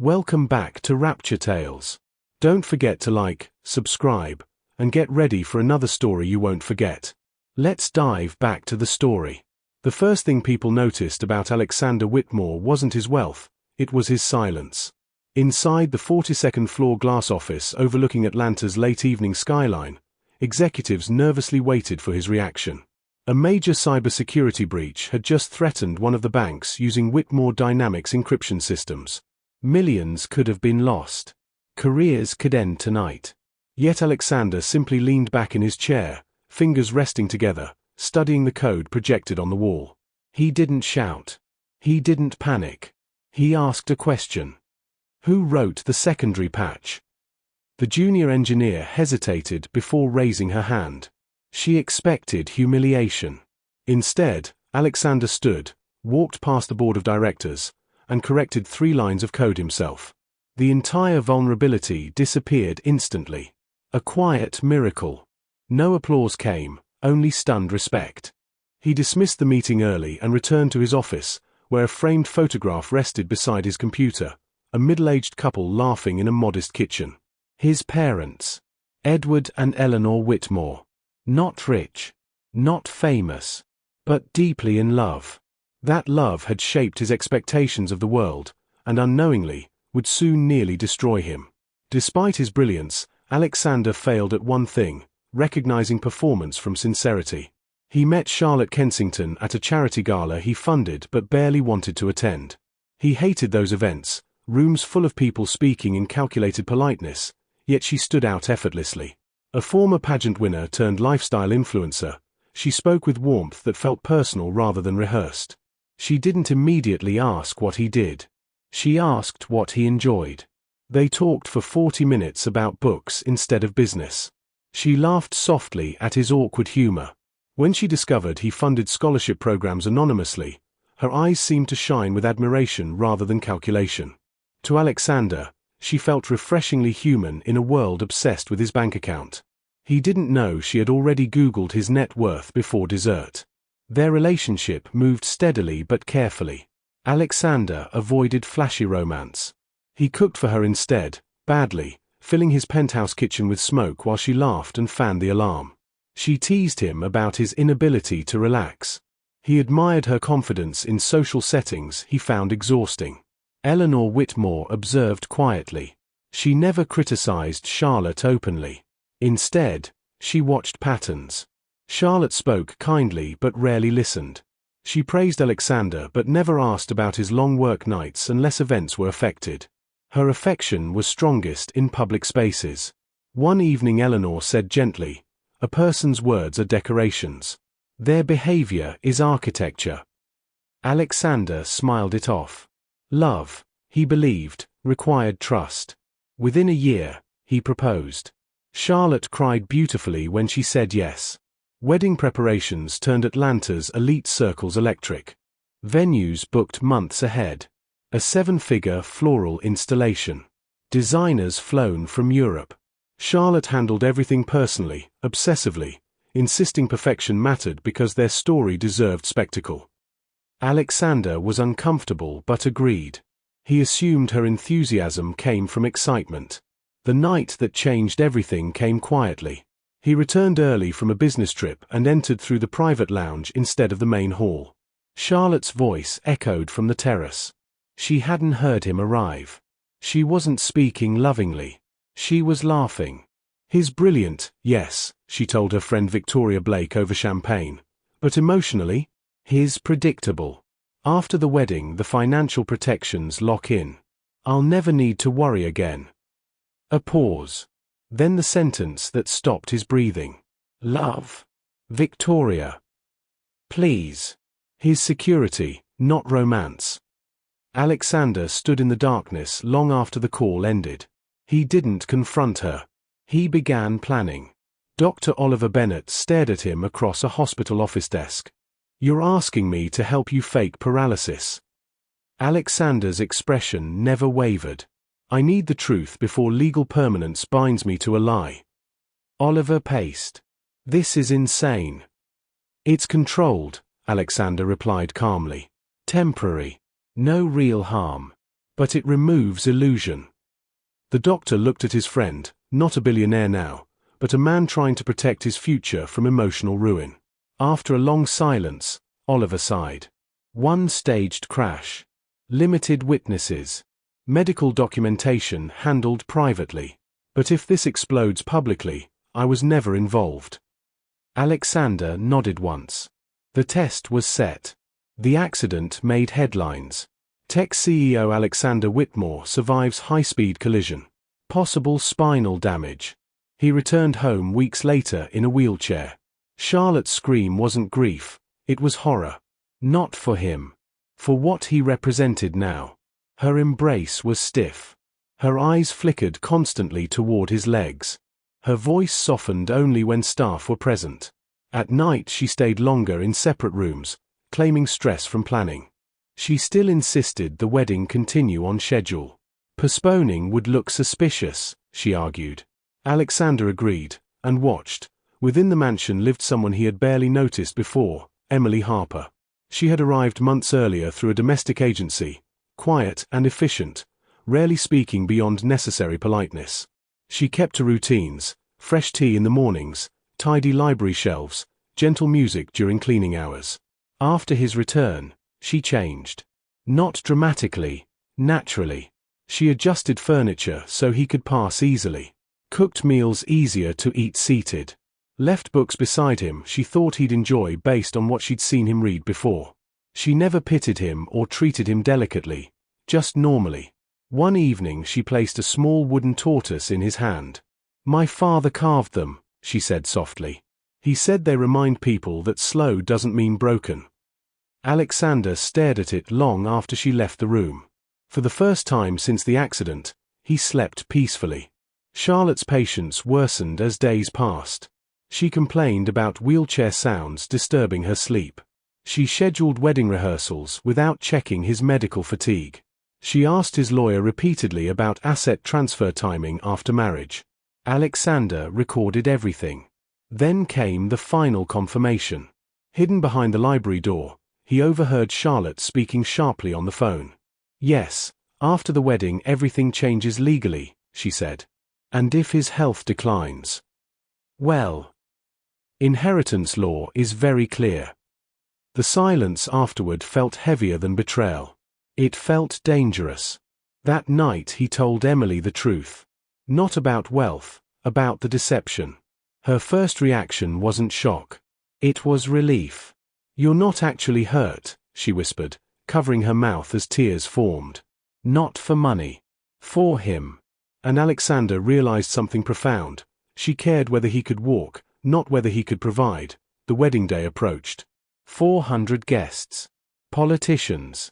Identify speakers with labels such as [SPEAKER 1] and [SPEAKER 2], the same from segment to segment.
[SPEAKER 1] Welcome back to Rapture Tales. Don't forget to like, subscribe, and get ready for another story you won't forget. Let's dive back to the story. The first thing people noticed about Alexander Whitmore wasn't his wealth, it was his silence. Inside the 42nd floor glass office overlooking Atlanta's late evening skyline, executives nervously waited for his reaction. A major cybersecurity breach had just threatened one of the banks using Whitmore Dynamics encryption systems. Millions could have been lost. Careers could end tonight. Yet Alexander simply leaned back in his chair, fingers resting together, studying the code projected on the wall. He didn't shout. He didn't panic. He asked a question. Who wrote the secondary patch? The junior engineer hesitated before raising her hand. She expected humiliation. Instead, Alexander stood, walked past the board of directors, and corrected 3 lines of code himself. The entire vulnerability disappeared instantly. A quiet miracle. No applause came, only stunned respect. He dismissed the meeting early and returned to his office, where a framed photograph rested beside his computer, a middle-aged couple laughing in a modest kitchen. His parents. Edward and Eleanor Whitmore. Not rich, not famous, but deeply in love. That love had shaped his expectations of the world, and unknowingly, would soon nearly destroy him. Despite his brilliance, Alexander failed at one thing, recognizing performance from sincerity. He met Charlotte Kensington at a charity gala he funded but barely wanted to attend. He hated those events, rooms full of people speaking in calculated politeness, yet she stood out effortlessly. A former pageant winner turned lifestyle influencer, she spoke with warmth that felt personal rather than rehearsed. She didn't immediately ask what he did. She asked what he enjoyed. They talked for 40 minutes about books instead of business. She laughed softly at his awkward humor. When she discovered he funded scholarship programs anonymously, her eyes seemed to shine with admiration rather than calculation. To Alexander, she felt refreshingly human in a world obsessed with his bank account. He didn't know she had already Googled his net worth before dessert. Their relationship moved steadily but carefully. Alexander avoided flashy romance. He cooked for her instead, badly, filling his penthouse kitchen with smoke while she laughed and fanned the alarm. She teased him about his inability to relax. He admired her confidence in social settings he found exhausting. Eleanor Whitmore observed quietly. She never criticized Charlotte openly. Instead, she watched patterns. Charlotte spoke kindly but rarely listened. She praised Alexander but never asked about his long work nights unless events were affected. Her affection was strongest in public spaces. One evening Eleanor said gently, "A person's words are decorations. Their behavior is architecture." Alexander smiled it off. Love, he believed, required trust. Within a year, he proposed. Charlotte cried beautifully when she said yes. Wedding preparations turned Atlanta's elite circles electric. Venues booked months ahead. A 7-figure floral installation. Designers flown from Europe. Charlotte handled everything personally, obsessively, insisting perfection mattered because their story deserved spectacle. Alexander was uncomfortable but agreed. He assumed her enthusiasm came from excitement. The night that changed everything came quietly. He returned early from a business trip and entered through the private lounge instead of the main hall. Charlotte's voice echoed from the terrace. She hadn't heard him arrive. She wasn't speaking lovingly. She was laughing. He's brilliant, yes, she told her friend Victoria Blake over champagne. But emotionally, he's predictable. After the wedding, the financial protections lock in. I'll never need to worry again. A pause. Then the sentence that stopped his breathing. Love. Victoria. Please. His security, not romance. Alexander stood in the darkness long after the call ended. He didn't confront her. He began planning. Dr. Oliver Bennett stared at him across a hospital office desk. You're asking me to help you fake paralysis. Alexander's expression never wavered. I need the truth before legal permanence binds me to a lie. Oliver paced. This is insane. It's controlled, Alexander replied calmly. Temporary. No real harm. but it removes illusion. The doctor looked at his friend, not a billionaire now, but a man trying to protect his future from emotional ruin. After a long silence, Oliver sighed. One staged crash. Limited witnesses. Medical documentation handled privately. But if this explodes publicly, I was never involved. Alexander nodded once. The test was set. The accident made headlines. Tech CEO Alexander Whitmore survives high-speed collision. Possible spinal damage. He returned home weeks later in a wheelchair. Charlotte's scream wasn't grief, it was horror. Not for him. For what he represented now. Her embrace was stiff. Her eyes flickered constantly toward his legs. Her voice softened only when staff were present. At night she stayed longer in separate rooms, claiming stress from planning. She still insisted the wedding continue on schedule. Postponing would look suspicious, she argued. Alexander agreed, and watched. Within the mansion lived someone he had barely noticed before, Emily Harper. She had arrived months earlier through a domestic agency, quiet and efficient, rarely speaking beyond necessary politeness. She kept to routines, fresh tea in the mornings, tidy library shelves, gentle music during cleaning hours. After his return, she changed. Not dramatically, naturally. She adjusted furniture so he could pass easily. Cooked meals easier to eat seated. Left books beside him she thought he'd enjoy based on what she'd seen him read before. She never pitied him or treated him delicately, just normally. One evening she placed a small wooden tortoise in his hand. "My father carved them," she said softly. "He said they remind people that slow doesn't mean broken." Alexander stared at it long after she left the room. For the first time since the accident, he slept peacefully. Charlotte's patience worsened as days passed. She complained about wheelchair sounds disturbing her sleep. She scheduled wedding rehearsals without checking his medical fatigue. She asked his lawyer repeatedly about asset transfer timing after marriage. Alexander recorded everything. Then came the final confirmation. Hidden behind the library door, he overheard Charlotte speaking sharply on the phone. "Yes, after the wedding everything changes legally," she said. "And if his health declines? Well, inheritance law is very clear." The silence afterward felt heavier than betrayal. It felt dangerous. That night he told Emily the truth. Not about wealth, about the deception. Her first reaction wasn't shock. It was relief. "You're not actually hurt," she whispered, covering her mouth as tears formed. "Not for money. For him." And Alexander realized something profound. She cared whether he could walk, not whether he could provide. The wedding day approached. 400 guests. Politicians.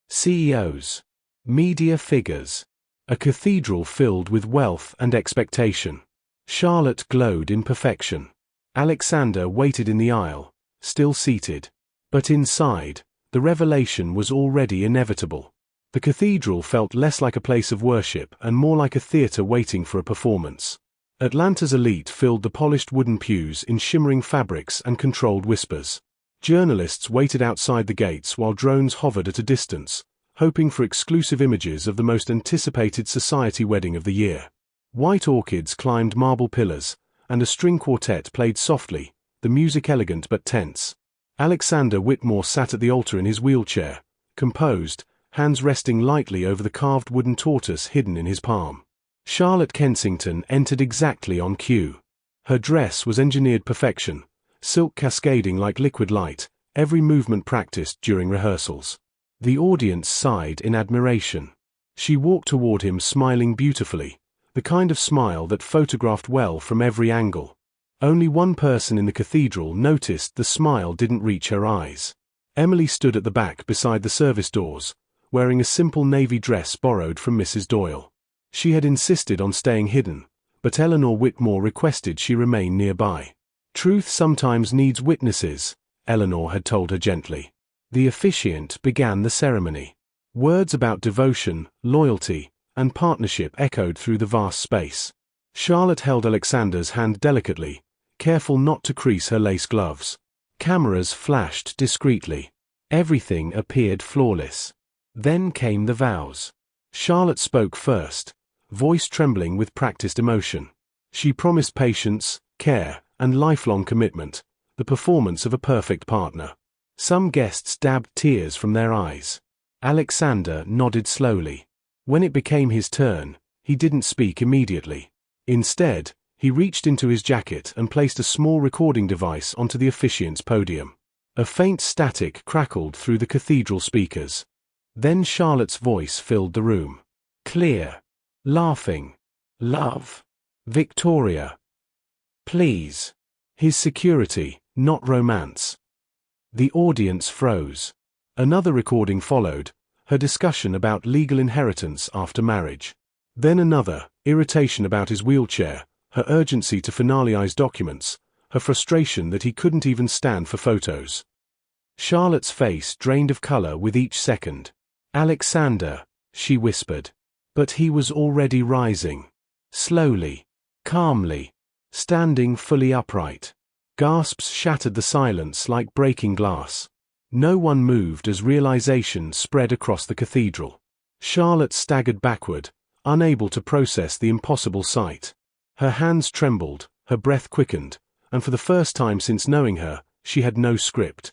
[SPEAKER 1] CEOs. Media figures. A cathedral filled with wealth and expectation. Charlotte glowed in perfection. Alexander waited in the aisle, still seated. But inside, the revelation was already inevitable. The cathedral felt less like a place of worship and more like a theater waiting for a performance. Atlanta's elite filled the polished wooden pews in shimmering fabrics and controlled whispers. Journalists waited outside the gates while drones hovered at a distance, hoping for exclusive images of the most anticipated society wedding of the year. White orchids climbed marble pillars, and a string quartet played softly, the music elegant but tense. Alexander Whitmore sat at the altar in his wheelchair, composed, hands resting lightly over the carved wooden tortoise hidden in his palm. Charlotte Kensington entered exactly on cue. Her dress was engineered perfection, silk cascading like liquid light, every movement practiced during rehearsals. The audience sighed in admiration. She walked toward him smiling beautifully, the kind of smile that photographed well from every angle. Only one person in the cathedral noticed the smile didn't reach her eyes. Emily stood at the back beside the service doors, wearing a simple navy dress borrowed from Mrs. Doyle. She had insisted on staying hidden, but Eleanor Whitmore requested she remain nearby. "Truth sometimes needs witnesses," Eleanor had told her gently. The officiant began the ceremony. Words about devotion, loyalty, and partnership echoed through the vast space. Charlotte held Alexander's hand delicately, careful not to crease her lace gloves. Cameras flashed discreetly. Everything appeared flawless. Then came the vows. Charlotte spoke first, voice trembling with practiced emotion. She promised patience, care, and lifelong commitment, the performance of a perfect partner. Some guests dabbed tears from their eyes. Alexander nodded slowly. When it became his turn, he didn't speak immediately. Instead, he reached into his jacket and placed a small recording device onto the officiant's podium. A faint static crackled through the cathedral speakers. Then Charlotte's voice filled the room. Clear. Laughing. Love. Victoria. Please. His security, not romance. The audience froze. Another recording followed, her discussion about legal inheritance after marriage. Then another, irritation about his wheelchair, her urgency to finalize documents, her frustration that he couldn't even stand for photos. Charlotte's face drained of color with each second. Alexander, she whispered. But he was already rising. Slowly. Calmly. Standing fully upright. Gasps shattered the silence like breaking glass. No one moved as realization spread across the cathedral. Charlotte staggered backward, unable to process the impossible sight. Her hands trembled, her breath quickened, and for the first time since knowing her, she had no script.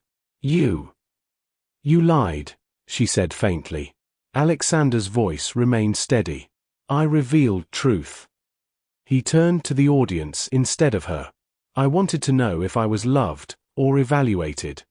[SPEAKER 1] You lied, she said faintly. Alexander's voice remained steady. I revealed truth. He turned to the audience instead of her. I wanted to know if I was loved or evaluated.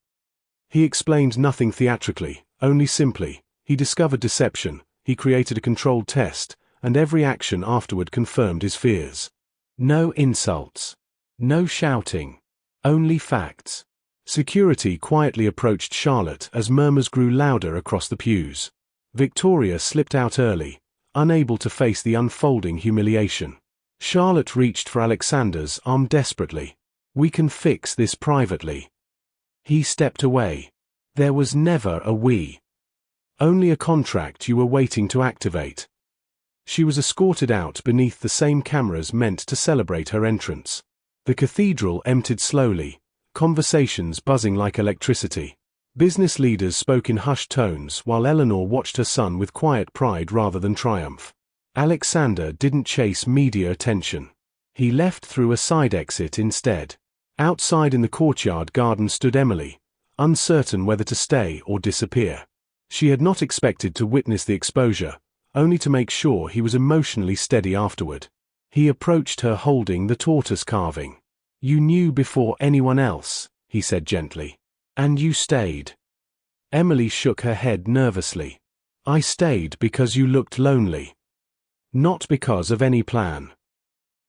[SPEAKER 1] He explained nothing theatrically, only simply. He discovered deception, he created a controlled test, and every action afterward confirmed his fears. No insults. No shouting. Only facts. Security quietly approached Charlotte as murmurs grew louder across the pews. Victoria slipped out early, unable to face the unfolding humiliation. Charlotte reached for Alexander's arm desperately. We can fix this privately. He stepped away. There was never a we. Only a contract you were waiting to activate. She was escorted out beneath the same cameras meant to celebrate her entrance. The cathedral emptied slowly, conversations buzzing like electricity. Business leaders spoke in hushed tones while Eleanor watched her son with quiet pride rather than triumph. Alexander didn't chase media attention. He left through a side exit instead. Outside in the courtyard garden stood Emily, uncertain whether to stay or disappear. She had not expected to witness the exposure, only to make sure he was emotionally steady afterward. He approached her holding the tortoise carving. You knew before anyone else, he said gently. And you stayed. Emily shook her head nervously. I stayed because you looked lonely. Not because of any plan.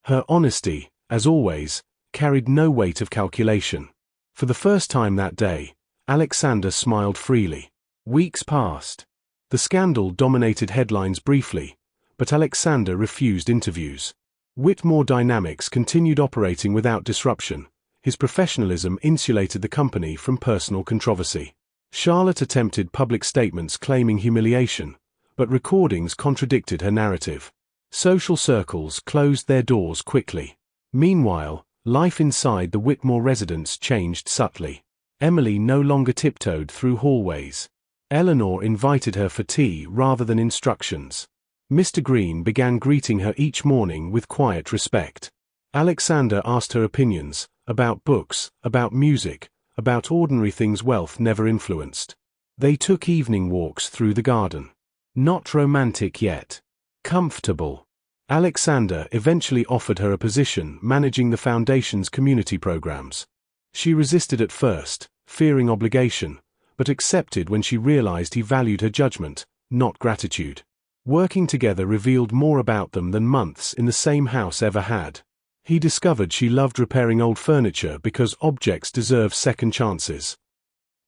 [SPEAKER 1] Her honesty, as always, carried no weight of calculation. For the first time that day, Alexander smiled freely. Weeks passed. The scandal dominated headlines briefly, but Alexander refused interviews. Whitmore Dynamics continued operating without disruption. His professionalism insulated the company from personal controversy. Charlotte attempted public statements claiming humiliation, but recordings contradicted her narrative. Social circles closed their doors quickly. Meanwhile, life inside the Whitmore residence changed subtly. Emily no longer tiptoed through hallways. Eleanor invited her for tea rather than instructions. Mr. Green began greeting her each morning with quiet respect. Alexander asked her opinions, about books, about music, about ordinary things wealth never influenced. They took evening walks through the garden. Not romantic yet. Comfortable. Alexander eventually offered her a position managing the foundation's community programs. She resisted at first, fearing obligation, but accepted when she realized he valued her judgment, not gratitude. Working together revealed more about them than months in the same house ever had. He discovered she loved repairing old furniture because objects deserve second chances.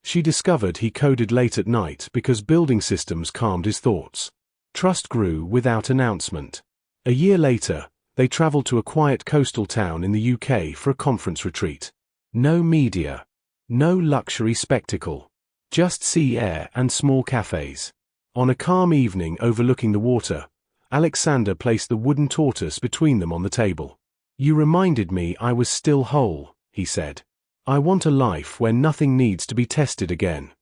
[SPEAKER 1] She discovered he coded late at night because building systems calmed his thoughts. Trust grew without announcement. A year later, they traveled to a quiet coastal town in the UK for a conference retreat. No media. No luxury spectacle. Just sea air and small cafes. On a calm evening overlooking the water, Alexander placed the wooden tortoise between them on the table. You reminded me I was still whole, he said. I want a life where nothing needs to be tested again.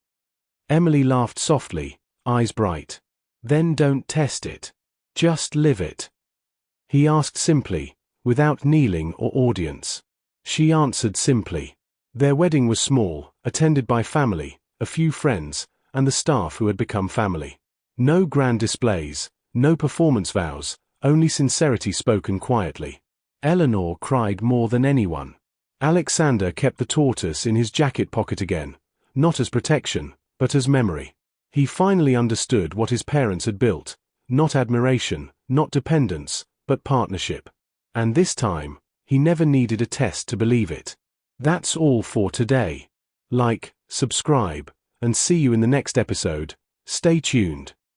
[SPEAKER 1] Emily laughed softly, eyes bright. Then don't test it. Just live it. He asked simply, without kneeling or audience. She answered simply. Their wedding was small, attended by family, a few friends, and the staff who had become family. No grand displays, no performance vows, only sincerity spoken quietly. Eleanor cried more than anyone. Alexander kept the tortoise in his jacket pocket again, not as protection, but as memory. He finally understood what his parents had built, not admiration, not dependence, but partnership. And this time, he never needed a test to believe it. That's all for today. Like, subscribe, and see you in the next episode. Stay tuned.